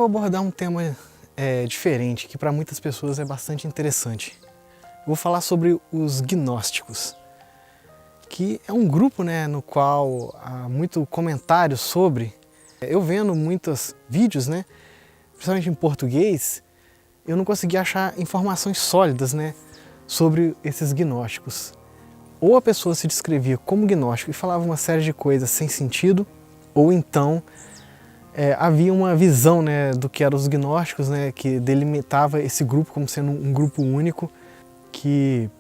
abordar um tema diferente, que para muitas pessoas é bastante interessante. Eu vou falar sobre os gnósticos, que é um grupo, no qual há muito comentário sobre. Eu vendo muitos vídeos, principalmente em português, eu não consegui achar informações sólidas, sobre esses gnósticos. Ou a pessoa se descrevia como gnóstico e falava uma série de coisas sem sentido, ou então havia uma visão do que eram os gnósticos, que delimitava esse grupo como sendo um grupo único que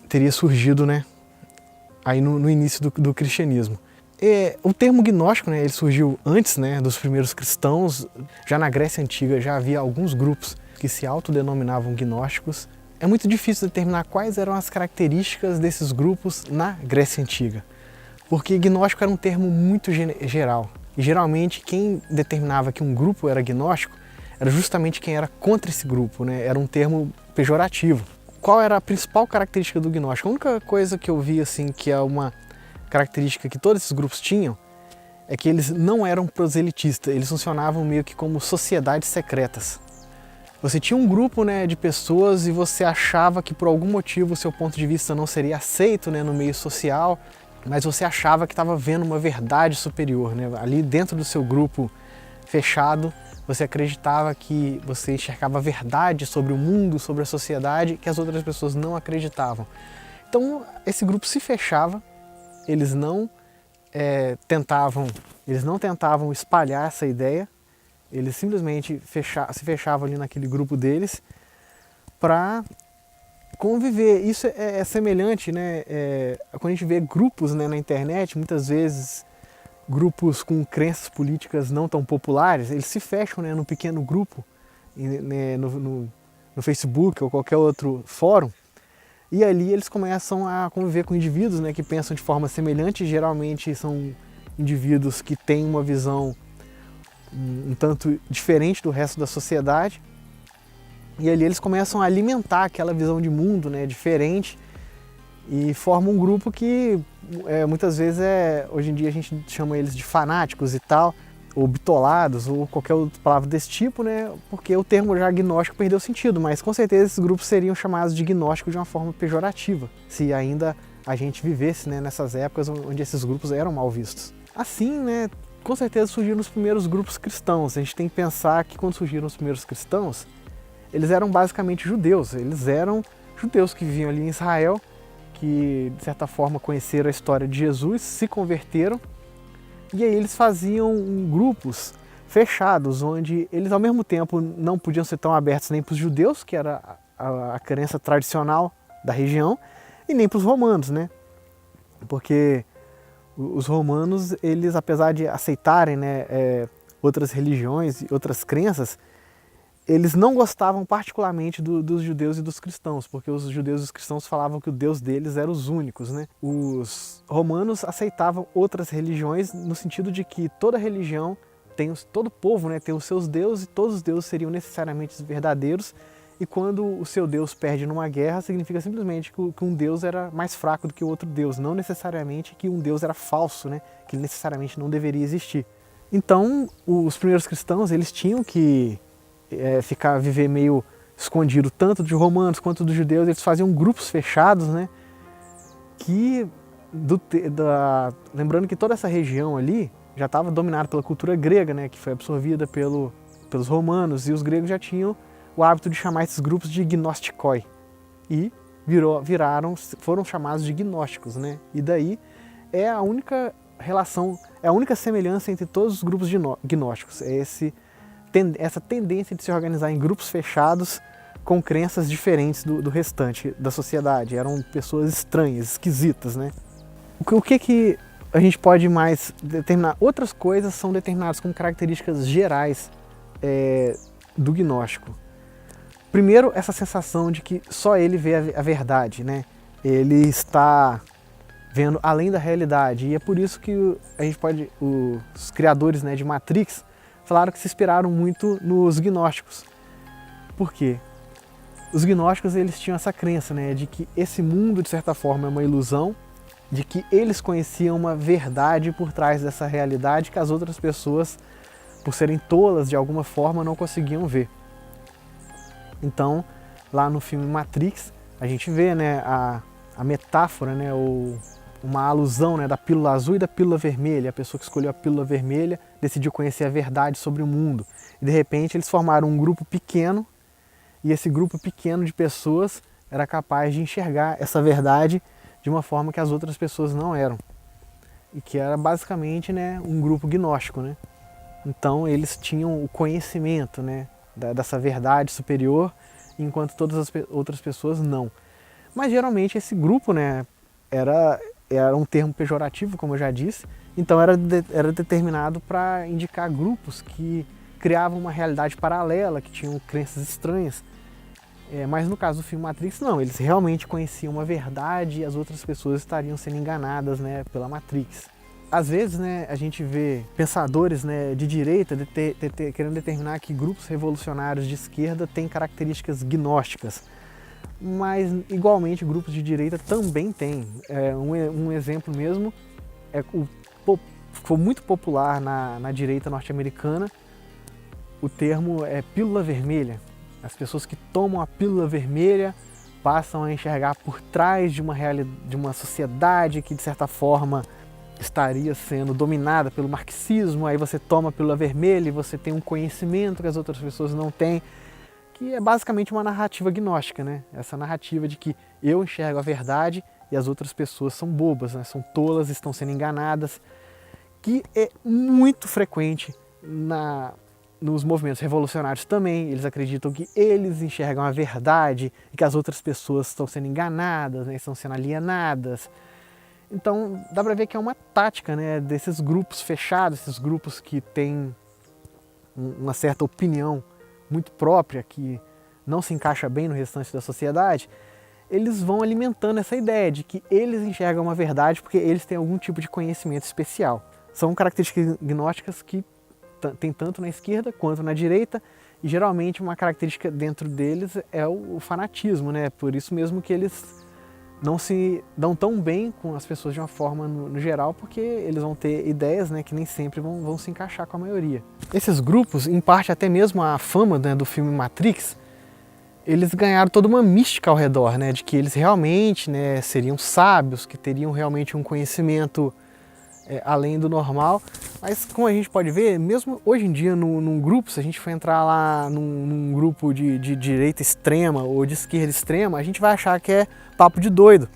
teria surgido aí no início do cristianismo. O termo gnóstico ele surgiu antes dos primeiros cristãos. Já na Grécia Antiga já havia alguns grupos que se autodenominavam gnósticos. É muito difícil determinar quais eram as características desses grupos na Grécia Antiga, porque gnóstico era um termo muito geral. E geralmente quem determinava que um grupo era gnóstico era justamente quem era contra esse grupo, Era um termo pejorativo. Qual era a principal característica do gnóstico? A única coisa que eu vi que é uma característica que todos esses grupos tinham é que eles não eram proselitistas, eles funcionavam meio que como sociedades secretas. Você tinha um grupo de pessoas e você achava que por algum motivo o seu ponto de vista não seria aceito no meio social, mas você achava que estava vendo uma verdade superior. Ali dentro do seu grupo fechado, você acreditava que você enxergava a verdade sobre o mundo, sobre a sociedade, que as outras pessoas não acreditavam. Então esse grupo se fechava, eles não tentavam espalhar essa ideia, eles simplesmente se fechavam ali naquele grupo deles para conviver. Isso é semelhante, quando a gente vê grupos na internet, muitas vezes grupos com crenças políticas não tão populares, eles se fecham num pequeno grupo, no Facebook ou qualquer outro fórum, e ali eles começam a conviver com indivíduos que pensam de forma semelhante. Geralmente são indivíduos que têm uma visão um tanto diferente do resto da sociedade, e ali eles começam a alimentar aquela visão de mundo diferente e formam um grupo que muitas vezes hoje em dia a gente chama eles de fanáticos e tal, ou bitolados, ou qualquer outra palavra desse tipo, porque o termo já gnóstico perdeu sentido, mas com certeza esses grupos seriam chamados de gnóstico de uma forma pejorativa, se ainda a gente vivesse nessas épocas onde esses grupos eram mal vistos. Assim, com certeza surgiram os primeiros grupos cristãos. A gente tem que pensar que quando surgiram os primeiros cristãos, eles eram basicamente judeus. Eles eram judeus que viviam ali em Israel, que de certa forma conheceram a história de Jesus, se converteram, e aí eles faziam grupos fechados, onde eles ao mesmo tempo não podiam ser tão abertos nem para os judeus, que era a crença tradicional da região, e nem para os romanos, porque os romanos, eles, apesar de aceitarem outras religiões e outras crenças, eles não gostavam particularmente dos judeus e dos cristãos, porque os judeus e os cristãos falavam que o Deus deles era os únicos. Os romanos aceitavam outras religiões no sentido de que toda religião, todo povo tem os seus deuses, e todos os deuses seriam necessariamente verdadeiros, e quando o seu Deus perde numa guerra, significa simplesmente que um Deus era mais fraco do que o outro Deus, não necessariamente que um Deus era falso, que ele necessariamente não deveria existir. Então, os primeiros cristãos, eles tinham que viver meio escondido, tanto de romanos quanto dos judeus. Eles faziam grupos fechados, lembrando que toda essa região ali já estava dominada pela cultura grega, que foi absorvida pelos romanos, e os gregos já tinham o hábito de chamar esses grupos de gnostikoi, e foram chamados de gnósticos, E daí é a única relação, é a única semelhança entre todos os grupos gnósticos, essa tendência de se organizar em grupos fechados com crenças diferentes do restante da sociedade. Eram pessoas estranhas, esquisitas, O que a gente pode mais determinar? Outras coisas são determinadas como características gerais do gnóstico. Primeiro, essa sensação de que só ele vê a verdade, Ele está vendo além da realidade, e é por isso que os criadores de Matrix falaram que se inspiraram muito nos gnósticos. Por quê? Os gnósticos, eles tinham essa crença, de que esse mundo, de certa forma, é uma ilusão, de que eles conheciam uma verdade por trás dessa realidade que as outras pessoas por serem tolas de alguma forma, não conseguiam ver. Então, lá no filme Matrix, a gente vê, né, a metáfora, né, uma alusão, né, da pílula azul e da pílula vermelha. A pessoa que escolheu a pílula vermelha decidiu conhecer a verdade sobre o mundo. E de repente eles formaram um grupo pequeno, e esse grupo pequeno de pessoas era capaz de enxergar essa verdade de uma forma que as outras pessoas não eram. E que era basicamente, né, um grupo gnóstico, né? Então eles tinham o conhecimento, né, dessa verdade superior, enquanto todas as outras pessoas não. Mas geralmente esse grupo, né, era um termo pejorativo, como eu já disse, então era determinado para indicar grupos que criavam uma realidade paralela, que tinham crenças estranhas. Mas no caso do filme Matrix, não, eles realmente conheciam uma verdade e as outras pessoas estariam sendo enganadas, né, pela Matrix. Às vezes, né, a gente vê pensadores, né, de direita querendo determinar que grupos revolucionários de esquerda têm características gnósticas, mas igualmente grupos de direita também têm. Um exemplo mesmo foi muito popular na direita norte-americana o termo pílula vermelha. As pessoas que tomam a pílula vermelha passam a enxergar por trás de uma sociedade que, de certa forma, estaria sendo dominada pelo marxismo. Aí você toma a pílula vermelha e você tem um conhecimento que as outras pessoas não têm, que é basicamente uma narrativa gnóstica, né? Essa narrativa de que eu enxergo a verdade e as outras pessoas são bobas, né? São tolas, estão sendo enganadas, que é muito frequente nos movimentos revolucionários também. Eles acreditam que eles enxergam a verdade e que as outras pessoas estão sendo enganadas, né, estão sendo alienadas. Então dá para ver que é uma tática, né, desses grupos fechados, esses grupos que têm uma certa opinião muito própria, que não se encaixa bem no restante da sociedade. Eles vão alimentando essa ideia de que eles enxergam uma verdade porque eles têm algum tipo de conhecimento especial. São características gnósticas que tem tanto na esquerda quanto na direita, e geralmente uma característica dentro deles é o fanatismo, né? Por isso mesmo que eles não se dão tão bem com as pessoas de uma forma no geral, porque eles vão ter ideias, né, que nem sempre vão se encaixar com a maioria. Esses grupos, em parte até mesmo a fama, né, do filme Matrix, eles ganharam toda uma mística ao redor, né, de que eles realmente, né, seriam sábios, que teriam realmente um conhecimento além do normal. Mas como a gente pode ver, mesmo hoje em dia num grupo, se a gente for entrar lá num grupo de direita extrema ou de esquerda extrema, a gente vai achar que é papo de doido.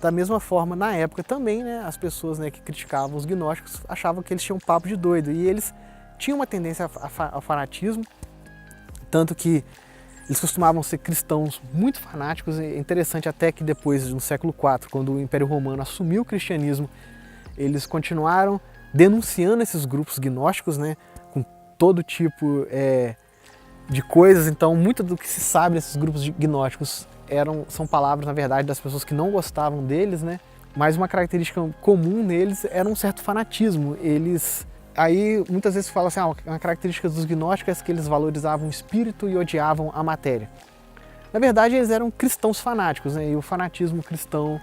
Da mesma forma, na época também, né, as pessoas, né, que criticavam os gnósticos achavam que eles tinham papo de doido, e eles tinham uma tendência ao fanatismo, tanto que eles costumavam ser cristãos muito fanáticos. É interessante até que depois, no século IV, quando o Império Romano assumiu o cristianismo, eles continuaram denunciando esses grupos gnósticos, né, com todo tipo de coisas. Então, muito do que se sabe desses grupos gnósticos são palavras, na verdade, das pessoas que não gostavam deles, né? Mas uma característica comum neles era um certo fanatismo. Aí muitas vezes se fala assim, uma característica dos gnósticos é que eles valorizavam o espírito e odiavam a matéria. Na verdade, eles eram cristãos fanáticos, né? E o fanatismo cristão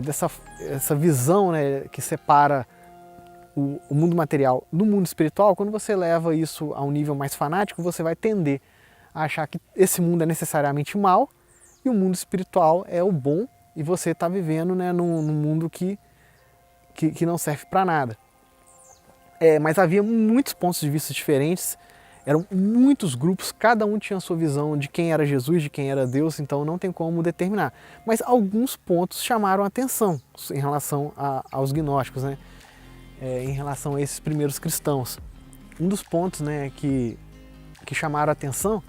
dessa visão, né, que separa o mundo material do mundo espiritual. Quando você leva isso a um nível mais fanático, você vai tender a achar que esse mundo é necessariamente mal e o mundo espiritual é o bom, e você está vivendo, né, num mundo que não serve para nada. Mas havia muitos pontos de vista diferentes, eram muitos grupos, cada um tinha a sua visão de quem era Jesus, de quem era Deus, então não tem como determinar. Mas alguns pontos chamaram a atenção em relação aos gnósticos, né? Em relação a esses primeiros cristãos. Um dos pontos, né, que chamaram a atenção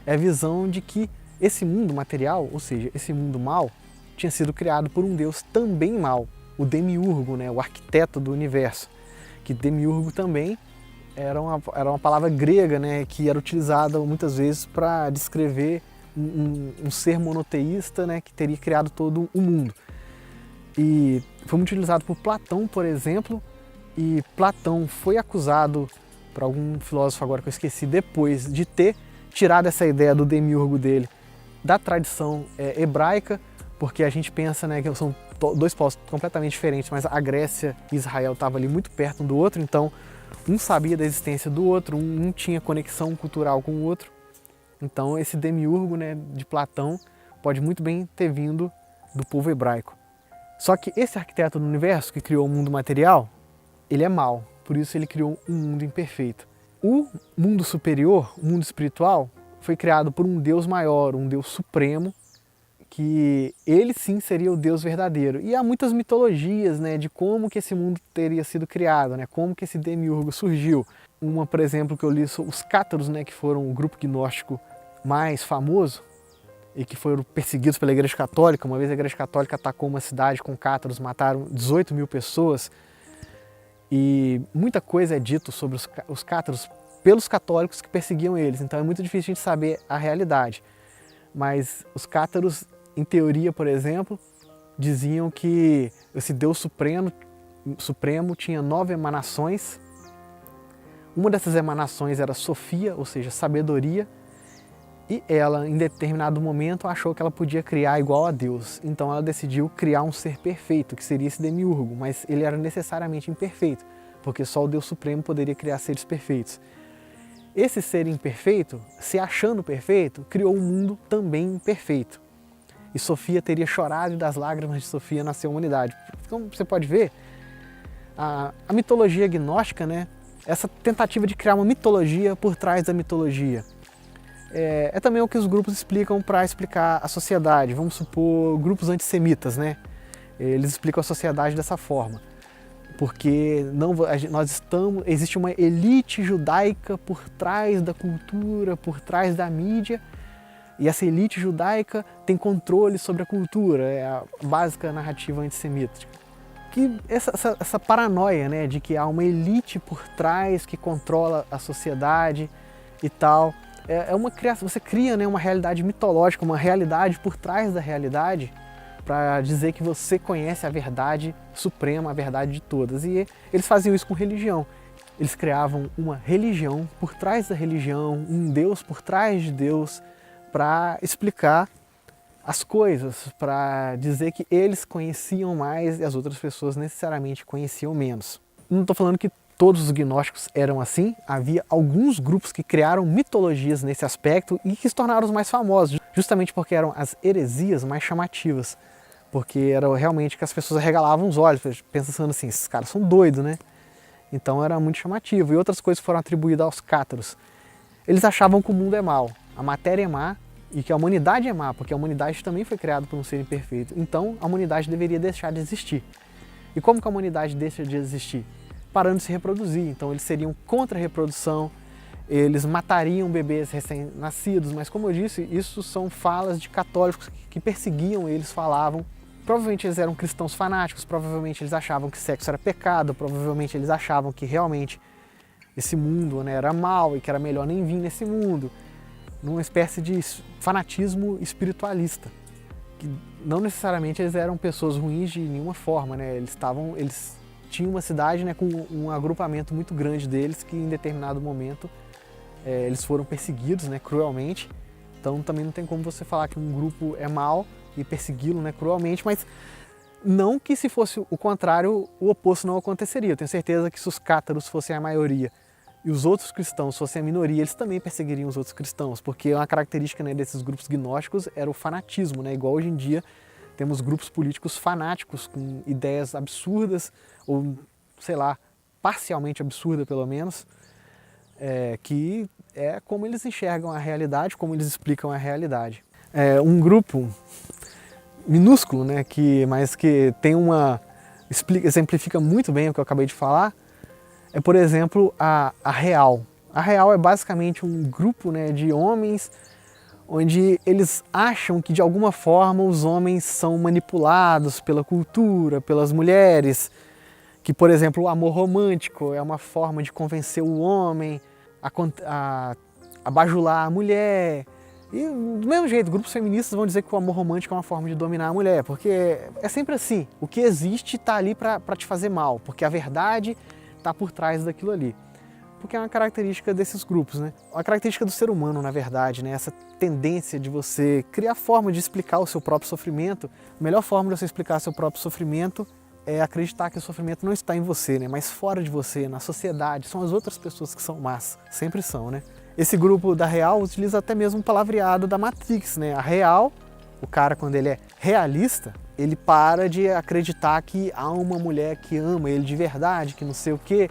é a visão de que esse mundo material, ou seja, esse mundo mal, tinha sido criado por um Deus também mal, o Demiurgo, né, o arquiteto do universo. Que Demiurgo também era uma palavra grega, né, que era utilizada muitas vezes para descrever um ser monoteísta, né, que teria criado todo o mundo. E foi muito utilizado por Platão, por exemplo, e Platão foi acusado por algum filósofo agora que eu esqueci depois de ter tirado essa ideia do Demiurgo dele da tradição hebraica, porque a gente pensa, né, que são dois povos completamente diferentes, mas a Grécia e Israel estavam ali muito perto um do outro, então Um sabia da existência do outro, um tinha conexão cultural com o outro. Então esse demiurgo, né, de Platão pode muito bem ter vindo do povo hebraico. Só que esse arquiteto do universo que criou o mundo material, ele é mau, por isso ele criou um mundo imperfeito. O mundo superior, o mundo espiritual, foi criado por um Deus maior, um Deus supremo, que ele sim seria o Deus verdadeiro. E há muitas mitologias, né, de como que esse mundo teria sido criado, né, como que esse demiurgo surgiu. Uma, por exemplo, que eu li, os cátaros, né, que foram o grupo gnóstico mais famoso e que foram perseguidos pela Igreja Católica. Uma vez a Igreja Católica atacou uma cidade com cátaros, mataram 18 mil pessoas. E muita coisa é dito sobre os cátaros pelos católicos que perseguiam eles. Então é muito difícil a gente saber a realidade. Mas os cátaros, em teoria, por exemplo, diziam que esse Deus supremo tinha 9 emanações. Uma dessas emanações era Sofia, ou seja, sabedoria, e ela, em determinado momento, achou que ela podia criar igual a Deus. Então ela decidiu criar um ser perfeito, que seria esse demiurgo, mas ele era necessariamente imperfeito, porque só o Deus Supremo poderia criar seres perfeitos. Esse ser imperfeito, se achando perfeito, criou um mundo também imperfeito. E Sofia teria chorado e das lágrimas de Sofia nasceu a humanidade. Como você pode ver, a mitologia gnóstica, né, essa tentativa de criar uma mitologia por trás da mitologia, é também o que os grupos explicam para explicar a sociedade. Vamos supor, grupos antissemitas, né? Eles explicam a sociedade dessa forma. Porque existe uma elite judaica por trás da cultura, por trás da mídia, e essa elite judaica tem controle sobre a cultura, é a básica narrativa antissemita. Que essa paranoia, né, de que há uma elite por trás que controla a sociedade e tal, é uma criação. Você cria, né, uma realidade mitológica, uma realidade por trás da realidade, para dizer que você conhece a verdade suprema, a verdade de todas. E eles faziam isso com religião. Eles criavam uma religião por trás da religião, um Deus por trás de Deus, para explicar as coisas, para dizer que eles conheciam mais e as outras pessoas necessariamente conheciam menos. Não estou falando que todos os gnósticos eram assim, havia alguns grupos que criaram mitologias nesse aspecto e que se tornaram os mais famosos, justamente porque eram as heresias mais chamativas. Porque era realmente que as pessoas arregalavam os olhos, pensando assim, esses caras são doidos, né? Então era muito chamativo. E outras coisas foram atribuídas aos cátaros. Eles achavam que o mundo é mau, a matéria é má e que a humanidade é má, porque a humanidade também foi criada por um ser imperfeito. Então a humanidade deveria deixar de existir. E como que a humanidade deixa de existir? Parando de se reproduzir. Então eles seriam contra a reprodução, eles matariam bebês recém-nascidos, mas como eu disse, isso são falas de católicos que perseguiam eles, falavam. Provavelmente eles eram cristãos fanáticos, provavelmente eles achavam que sexo era pecado, provavelmente eles achavam que realmente esse mundo, né, era mau e que era melhor nem vir nesse mundo, numa espécie de fanatismo espiritualista. Que não necessariamente eles eram pessoas ruins de nenhuma forma, né? Eles tinham uma cidade, né, com um agrupamento muito grande deles que em determinado momento eles foram perseguidos, né, cruelmente. Então também não tem como você falar que um grupo é mau e persegui-lo, né, cruelmente, mas não que se fosse o contrário, o oposto não aconteceria. Eu tenho certeza que se os cátaros fossem a maioria e os outros cristãos fossem a minoria, eles também perseguiriam os outros cristãos, porque uma característica, né, desses grupos gnósticos era o fanatismo, né, igual hoje em dia temos grupos políticos fanáticos com ideias absurdas, ou sei lá, parcialmente absurda pelo menos, que é como eles enxergam a realidade, como eles explicam a realidade. Um grupo minúsculo, né, mas que tem exemplifica muito bem o que eu acabei de falar, é, por exemplo, a Real. A Real é basicamente um grupo, né, de homens onde eles acham que de alguma forma os homens são manipulados pela cultura, pelas mulheres, que, por exemplo, o amor romântico é uma forma de convencer o homem a bajular a mulher. E do mesmo jeito, grupos feministas vão dizer que o amor romântico é uma forma de dominar a mulher, porque é sempre assim, o que existe está ali para te fazer mal, porque a verdade está por trás daquilo ali. Porque é uma característica desses grupos, né? Uma característica do ser humano, na verdade, né? Essa tendência de você criar forma de explicar o seu próprio sofrimento. A melhor forma de você explicar seu próprio sofrimento é acreditar que o sofrimento não está em você, né, mas fora de você, na sociedade, são as outras pessoas que são más, sempre são, né. Esse grupo da Real utiliza até mesmo o palavreado da Matrix, né, a Real, o cara quando ele é realista, ele para de acreditar que há uma mulher que ama ele de verdade, que não sei o quê,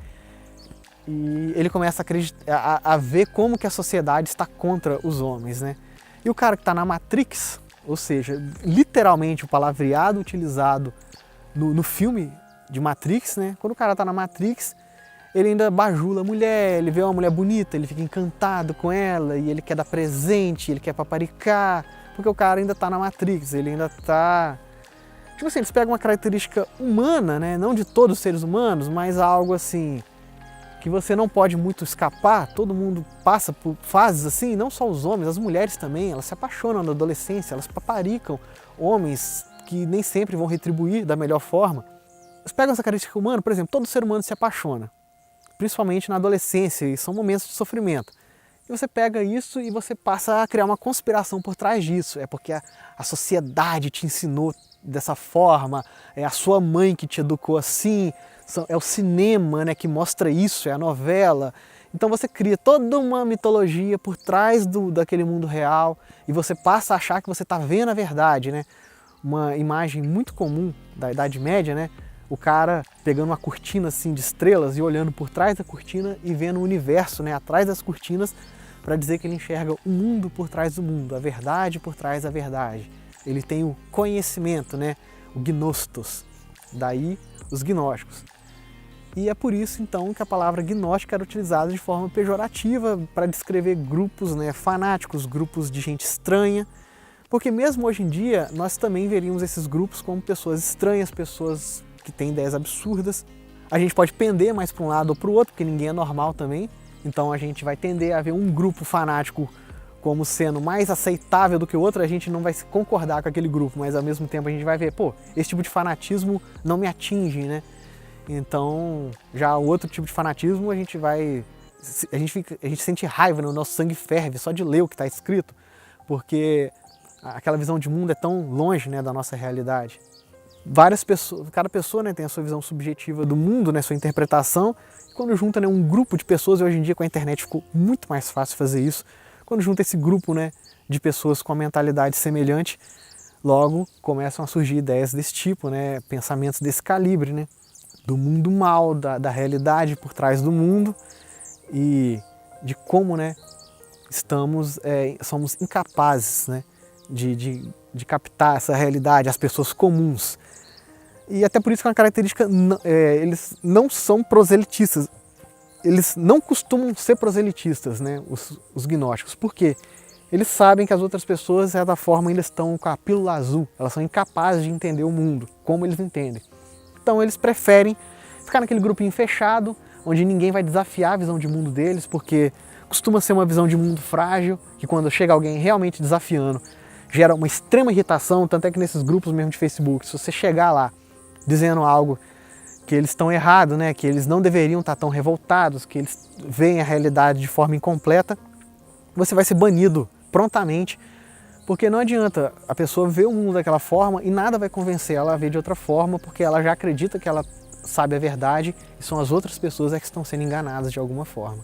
e ele começa a ver como que a sociedade está contra os homens, né. E o cara que está na Matrix, ou seja, literalmente o palavreado utilizado no filme de Matrix, né? Quando o cara tá na Matrix, ele ainda bajula a mulher, ele vê uma mulher bonita, ele fica encantado com ela e ele quer dar presente, ele quer paparicar, porque o cara ainda tá na Matrix, ele ainda tá... Tipo assim, eles pegam uma característica humana, né? Não de todos os seres humanos, mas algo assim que você não pode muito escapar, todo mundo passa por fases assim, não só os homens, as mulheres também, elas se apaixonam na adolescência, elas paparicam homens que nem sempre vão retribuir da melhor forma. Eles pegam essa característica humana, por exemplo, todo ser humano se apaixona, principalmente na adolescência, e são momentos de sofrimento. E você pega isso e você passa a criar uma conspiração por trás disso. É porque a sociedade te ensinou dessa forma, é a sua mãe que te educou assim, é o cinema, né, que mostra isso, é a novela. Então você cria toda uma mitologia por trás daquele mundo real e você passa a achar que você está vendo a verdade, né? Uma imagem muito comum da Idade Média, né? O cara pegando uma cortina assim de estrelas e olhando por trás da cortina e vendo o universo, né, atrás das cortinas, para dizer que ele enxerga o mundo por trás do mundo, a verdade por trás da verdade. Ele tem o conhecimento, né, o gnostos, daí os gnósticos. E é por isso então que a palavra gnóstica era utilizada de forma pejorativa para descrever grupos, né, fanáticos, grupos de gente estranha, porque mesmo hoje em dia nós também veríamos esses grupos como pessoas estranhas, pessoas que têm ideias absurdas. A gente pode pender mais para um lado ou para o outro, porque ninguém é normal também. Então a gente vai tender a ver um grupo fanático como sendo mais aceitável do que o outro, a gente não vai concordar com aquele grupo, mas ao mesmo tempo a gente vai ver, pô, esse tipo de fanatismo não me atinge, né? Então, já o outro tipo de fanatismo a gente sente raiva, né? O nosso sangue ferve só de ler o que está escrito, porque aquela visão de mundo é tão longe, né, da nossa realidade. Várias pessoas, cada pessoa, né, tem a sua visão subjetiva do mundo, né, sua interpretação. Quando junta, né, um grupo de pessoas, e hoje em dia com a internet ficou muito mais fácil fazer isso, quando junta esse grupo, né, de pessoas com a mentalidade semelhante, logo começam a surgir ideias desse tipo, né, pensamentos desse calibre, né, do mundo mal, da realidade por trás do mundo e de como, né, somos incapazes, né, de captar essa realidade, as pessoas comuns. E até por isso que é uma característica, eles não são proselitistas, eles não costumam ser proselitistas, né, os gnósticos. Por quê? Eles sabem que as outras pessoas, de certa forma, ainda estão com a pílula azul, elas são incapazes de entender o mundo, como eles entendem. Então eles preferem ficar naquele grupinho fechado, onde ninguém vai desafiar a visão de mundo deles, porque costuma ser uma visão de mundo frágil, que quando chega alguém realmente desafiando, gera uma extrema irritação, tanto é que nesses grupos mesmo de Facebook, se você chegar lá dizendo algo que eles estão errados, né, que eles não deveriam estar tão revoltados, que eles veem a realidade de forma incompleta, você vai ser banido prontamente, porque não adianta a pessoa ver o mundo daquela forma e nada vai convencer ela a ver de outra forma, porque ela já acredita que ela sabe a verdade e são as outras pessoas que estão sendo enganadas de alguma forma.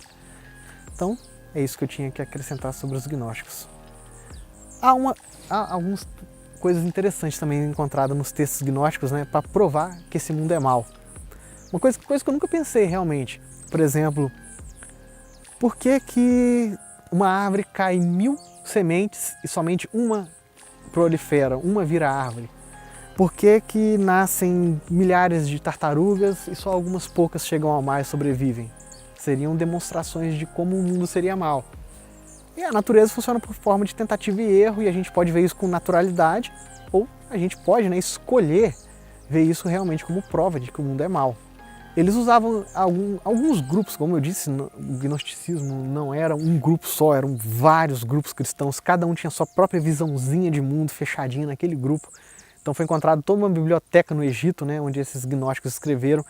Então, é isso que eu tinha que acrescentar sobre os gnósticos. Há algumas coisas interessantes também encontradas nos textos gnósticos, né, para provar que esse mundo é mau. Uma coisa que eu nunca pensei realmente, por exemplo, por que uma árvore cai 1000 sementes e somente uma prolifera, uma vira árvore? Por que nascem milhares de tartarugas e só algumas poucas chegam ao mar e sobrevivem? Seriam demonstrações de como o mundo seria mau. E a natureza funciona por forma de tentativa e erro, e a gente pode ver isso com naturalidade, ou a gente pode, né, escolher ver isso realmente como prova de que o mundo é mau. Eles usavam alguns grupos, como eu disse, o gnosticismo não era um grupo só, eram vários grupos cristãos, cada um tinha sua própria visãozinha de mundo fechadinha naquele grupo. Então foi encontrado toda uma biblioteca no Egito, né, onde esses gnósticos escreveram,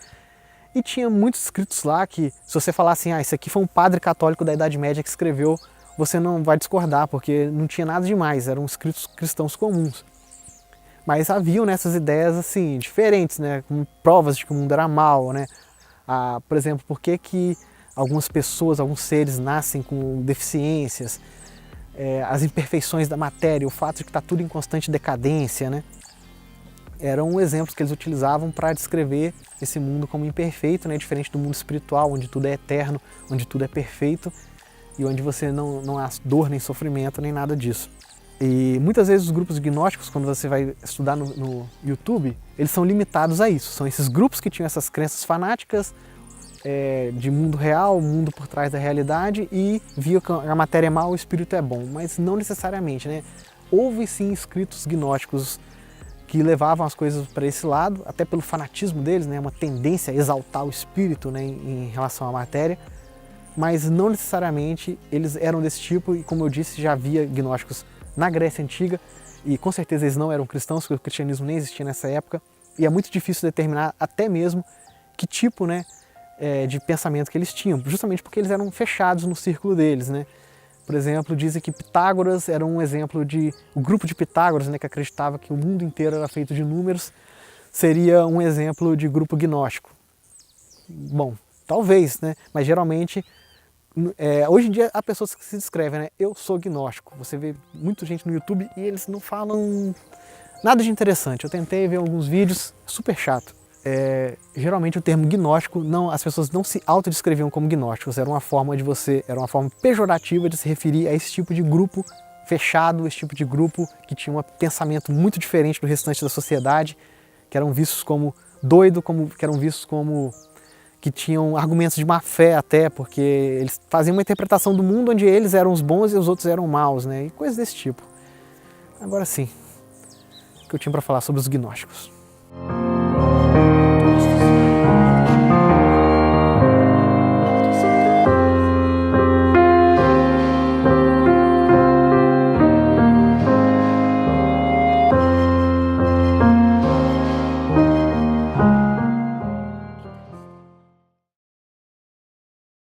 e tinha muitos escritos lá que, se você falar assim, esse aqui foi um padre católico da Idade Média que escreveu, você não vai discordar, porque não tinha nada demais, eram escritos cristãos comuns. Mas haviam nessas ideias assim diferentes, né, com provas de que o mundo era mau, né? Por exemplo, por que algumas pessoas, alguns seres nascem com deficiências, as imperfeições da matéria, o fato de que está tudo em constante decadência, né? Eram exemplos que eles utilizavam para descrever esse mundo como imperfeito, né? Diferente do mundo espiritual, onde tudo é eterno, onde tudo é perfeito e onde você não há dor nem sofrimento nem nada disso. E muitas vezes os grupos gnósticos, quando você vai estudar no YouTube, eles são limitados a isso. São esses grupos que tinham essas crenças fanáticas de mundo real, mundo por trás da realidade, e via que a matéria é mal, o espírito é bom. Mas não necessariamente, né? Houve sim escritos gnósticos que levavam as coisas para esse lado, até pelo fanatismo deles, né? Uma tendência a exaltar o espírito, né? em relação à matéria. Mas não necessariamente eles eram desse tipo, e como eu disse, já havia gnósticos na Grécia Antiga, e com certeza eles não eram cristãos, porque o cristianismo nem existia nessa época, e é muito difícil determinar até mesmo que tipo, né, de pensamento que eles tinham, justamente porque eles eram fechados no círculo deles, né? Por exemplo, dizem que Pitágoras era um exemplo o grupo de Pitágoras, né, que acreditava que o mundo inteiro era feito de números, seria um exemplo de grupo gnóstico. Bom, talvez, né, mas geralmente hoje em dia há pessoas que se descrevem, né? Eu sou gnóstico. Você vê muita gente no YouTube e eles não falam nada de interessante. Eu tentei ver alguns vídeos, super chato. Geralmente o termo gnóstico, as pessoas não se autodescreviam como gnósticos. Era uma forma pejorativa de se referir a esse tipo de grupo fechado, esse tipo de grupo que tinha um pensamento muito diferente do restante da sociedade, que eram vistos como doido, que eram vistos como que tinham argumentos de má fé até, porque eles faziam uma interpretação do mundo onde eles eram os bons e os outros eram maus, né? E coisas desse tipo. Agora sim, o que eu tinha para falar sobre os gnósticos.